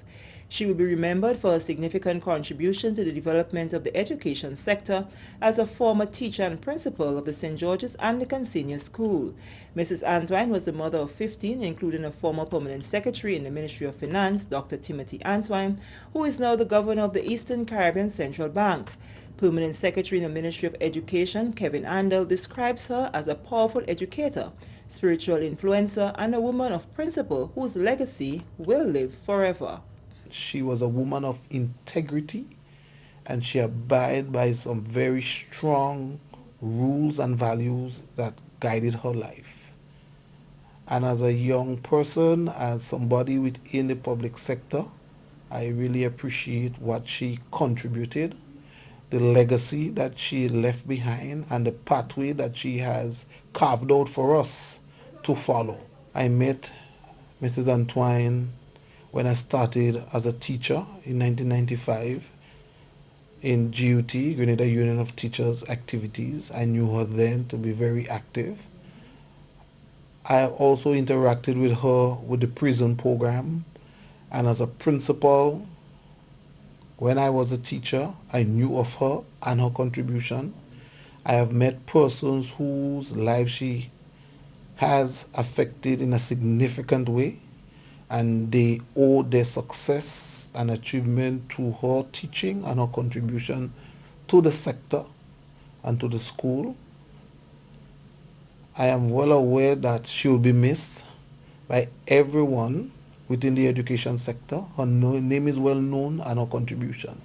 She will be remembered for her significant contribution to the development of the education sector as a former teacher and principal of the St. George's Anglican Senior School. Mrs. Antwine was the mother of 15, including a former permanent secretary in the Ministry of Finance, Dr. Timothy Antwine, who is now the governor of the Eastern Caribbean Central Bank. Permanent Secretary in the Ministry of Education, Kevin Andel, describes her as a powerful educator, spiritual influencer, and a woman of principle whose legacy will live forever. She was a woman of integrity, and she abided by some very strong rules and values that guided her life. And as a young person, as somebody within the public sector, I really appreciate what she contributed, the legacy that she left behind, and the pathway that she has carved out for us to follow. I met Mrs. Antwine when I started as a teacher in 1995 in GUT, Grenada Union of Teachers activities. I knew her then to be very active. I also interacted with her with the prison program, and as a principal, when I was a teacher, I knew of her and her contribution. I have met persons whose lives she has affected in a significant way, and they owe their success and achievement to her teaching and her contribution to the sector and to the school. I am well aware that she will be missed by everyone within the education sector. Her name is well known and her contribution.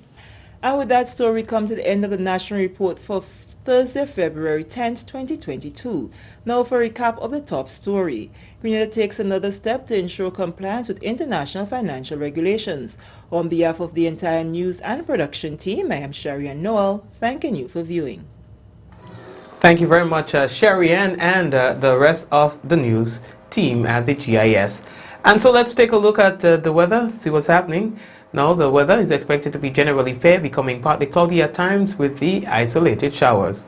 And with that story, we come to the end of the National Report for Thursday, February 10th, 2022. Now for a recap of the top story. Grenada takes another step to ensure compliance with international financial regulations. On behalf of the entire news and production team, I am Sharian Noel, thanking you for viewing. Thank you very much, Sharian, and the rest of the news team at the GIS. And so let's take a look at the weather, see what's happening. Now the weather is expected to be generally fair, becoming partly cloudy at times with the isolated showers.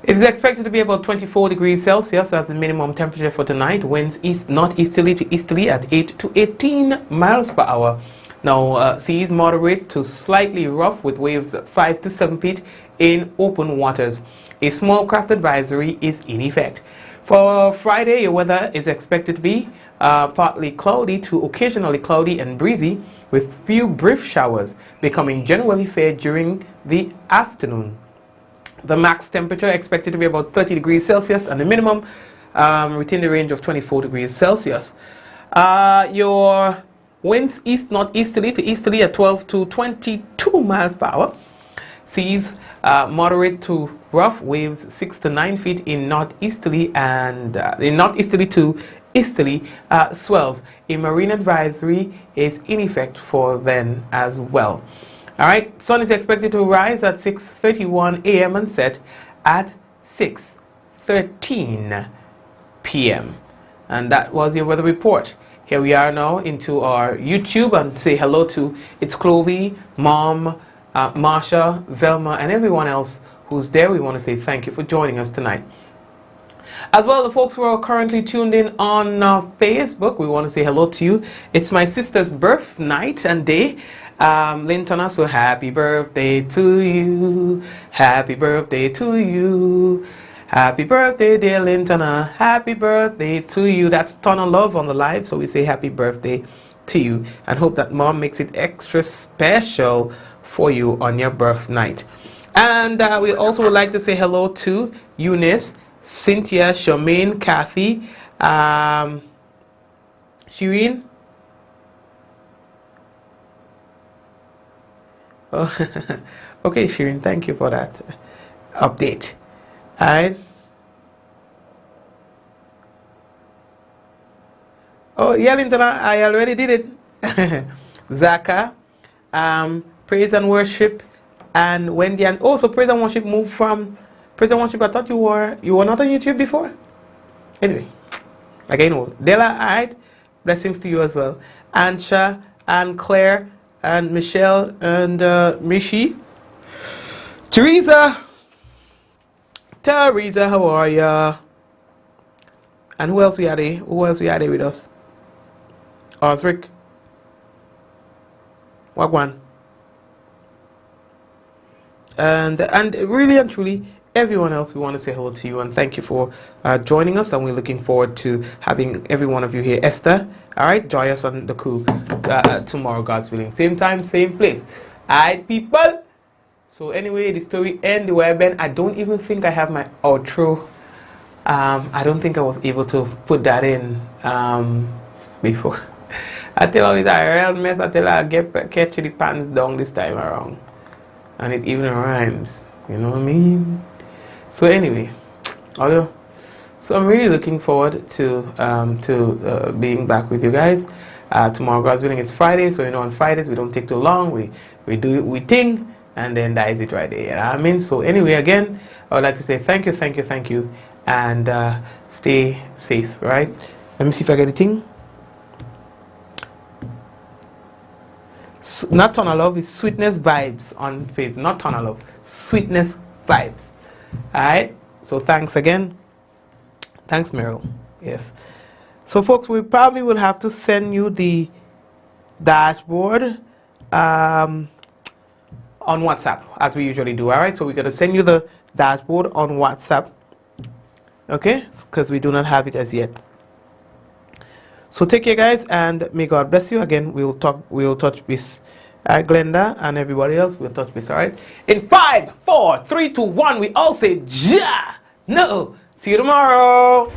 It is expected to be about 24 degrees Celsius as the minimum temperature for tonight. Winds northeasterly to easterly at 8 to 18 miles per hour. Now seas moderate to slightly rough with waves 5 to 7 feet in open waters. A small craft advisory is in effect. For Friday, your weather is expected to be partly cloudy to occasionally cloudy and breezy with few brief showers, becoming generally fair during the afternoon. The max temperature expected to be about 30 degrees Celsius and the minimum within the range of 24 degrees Celsius. Your winds northeasterly to easterly at 12 to 22 miles per hour. Seas moderate to rough, waves 6 to 9 feet in northeasterly and in northeasterly to easterly swells. A marine advisory is in effect for then as well. All right, sun is expected to rise at 6:31 a.m. and set at 6:13 p.m. And that was your weather report. Here we are now into our YouTube and say hello to It's Clovey, Mom, Marsha, Velma, and everyone else who's there. We want to say thank you for joining us tonight. As well, the folks who are currently tuned in on Facebook, we want to say hello to you. It's my sister's birth night and day. Lintona, so happy birthday to you. Happy birthday to you. Happy birthday, dear Lintona. Happy birthday to you. That's ton of love on the live, so we say happy birthday to you and hope that mom makes it extra special for you on your birth night. And we also would like to say hello to Eunice, Cynthia, Charmaine, Kathy, Shireen. Oh, okay, Shireen, thank you for that update. All right. Oh, yeah, Linton, I already did it. Zaka, praise and worship, and Wendy, and also praise and worship moved from praise and worship. I thought you were not on YouTube before. Anyway, again, Della, all right. Blessings to you as well. Ansha and Claire and Michelle and Mishi. Teresa, how are ya? And who else we had there? Who else we had there with us? Osric. Wagwan. And really and truly, everyone else, we want to say hello to you and thank you for joining us, and we're looking forward to having every one of you here. Esther, all right, join us on the coup tomorrow, God's willing. Same time, same place. All right, people. So anyway, the story ends the way I been. I don't even think I have my outro. I don't think I was able to put that in before. I tell you that real mess. I tell her I catch the pants down this time around. And it even rhymes, you know what I mean? So anyway, so I'm really looking forward to being back with you guys. Tomorrow, God's willing, it's Friday, so you know on Fridays we don't take too long. We do we ting, and then that is it right there. You know what I mean? So anyway, again, I would like to say thank you, and stay safe. Right? Let me see if I get anything. Not ton of love, is sweetness vibes on Facebook. Not ton of love, sweetness vibes. Alright, so thanks again. Thanks, Meryl. Yes. So folks, we probably will have to send you the dashboard on WhatsApp, as we usually do. Alright, so we're going to send you the dashboard on WhatsApp. Okay, because we do not have it as yet. So take care, guys, and may God bless you. Again, we'll touch base. Glenda and everybody else, we'll touch base. All right. In 5, 4, 3, 2, 1, we all say ja. No. See you tomorrow.